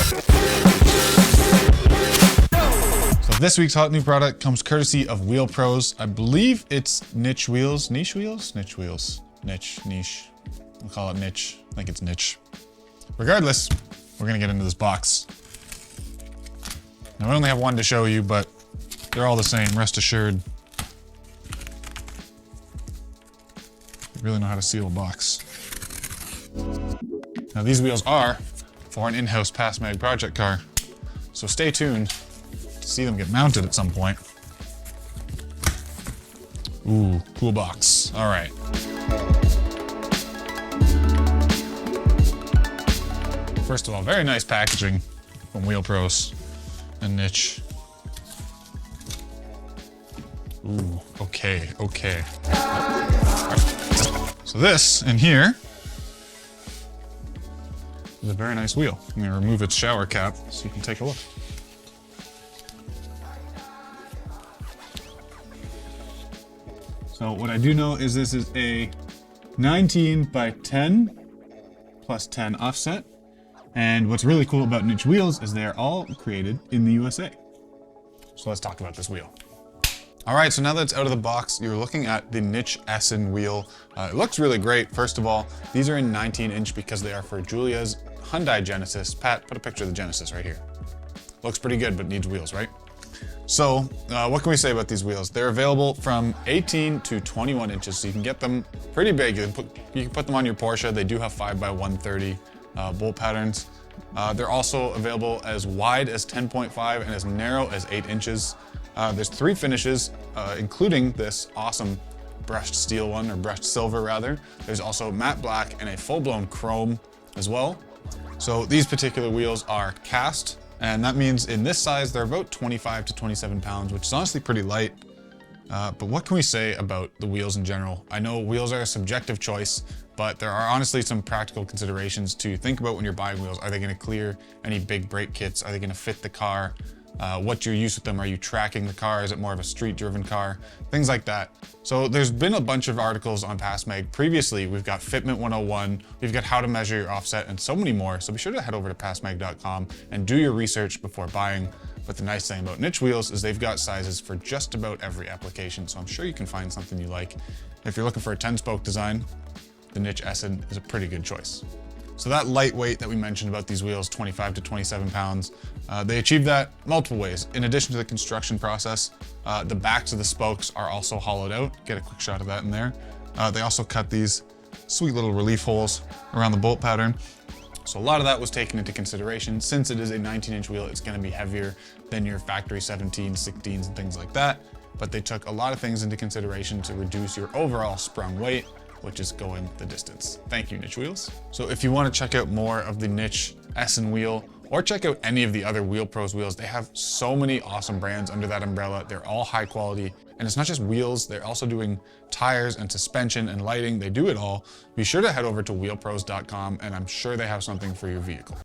So this week's hot new product comes courtesy of Wheel Pros. I believe it's Niche Wheels. Niche Wheels? Niche Wheels. Niche. We'll call it Niche. I think it's Niche. Regardless, we're gonna get into this box. Now, I only have one to show you, but they're all the same, rest assured. I really know how to seal a box. Now, these wheels are for an in-house PASMAG project car, so stay tuned to see them get mounted at some point. Ooh, cool box. All right. First of all, very nice packaging from Wheel Pros and Niche. Ooh, okay. So this in here is a very nice wheel. I'm gonna remove its shower cap so you can take a look. So what I do know is this is a 19 by 10 plus 10 offset. And what's really cool about Niche wheels is they're all created in the USA. So let's talk about this wheel. All right, so now that it's out of the box, you're looking at the Niche Essen wheel. It looks really great. First of all, these are in 19-inch because they are for Julia's Hyundai Genesis. Pat, put a picture of the Genesis right here. Looks pretty good, but needs wheels, right? So what can we say about these wheels? They're available from 18 to 21 inches, so you can get them pretty big. You can put them on your Porsche. They do have 5x130 bolt patterns. They're also available as wide as 10.5 and as narrow as 8 inches. There's 3 finishes, including this awesome brushed steel one, or brushed silver rather. There's also matte black and a full-blown chrome as well. So these particular wheels are cast, and that means in this size they're about 25 to 27 pounds, which is honestly pretty light. But what can we say about the wheels in general? I know wheels are a subjective choice, but there are honestly some practical considerations to think about when you're buying wheels. Are they gonna clear any big brake kits? Are they gonna fit the car? What's your use with them? Are you tracking the car? Is it more of a street-driven car? Things like that. So there's been a bunch of articles on PASMAG previously. We've got Fitment 101, we've got how to measure your offset, and so many more. So be sure to head over to PASMAG.com and do your research before buying. But the nice thing about Niche wheels is they've got sizes for just about every application, so I'm sure you can find something you like. If you're looking for a 10-spoke design, the Niche Essen is a pretty good choice. So that lightweight that we mentioned about these wheels, 25 to 27 pounds, they achieve that multiple ways. In addition to the construction process, the backs of the spokes are also hollowed out. Get a quick shot of that in there. They also cut these sweet little relief holes around the bolt pattern. So a lot of that was taken into consideration. Since it is a 19-inch wheel, it's gonna be heavier than your factory 17s, 16s, and things like that. But they took a lot of things into consideration to reduce your overall sprung weight, which is going the distance. Thank you, Niche Wheels. So if you want to check out more of the Niche Essen wheel, or check out any of the other Wheel Pros wheels, they have so many awesome brands under that umbrella. They're all high quality. And it's not just wheels, they're also doing tires and suspension and lighting. They do it all. Be sure to head over to wheelpros.com and I'm sure they have something for your vehicle.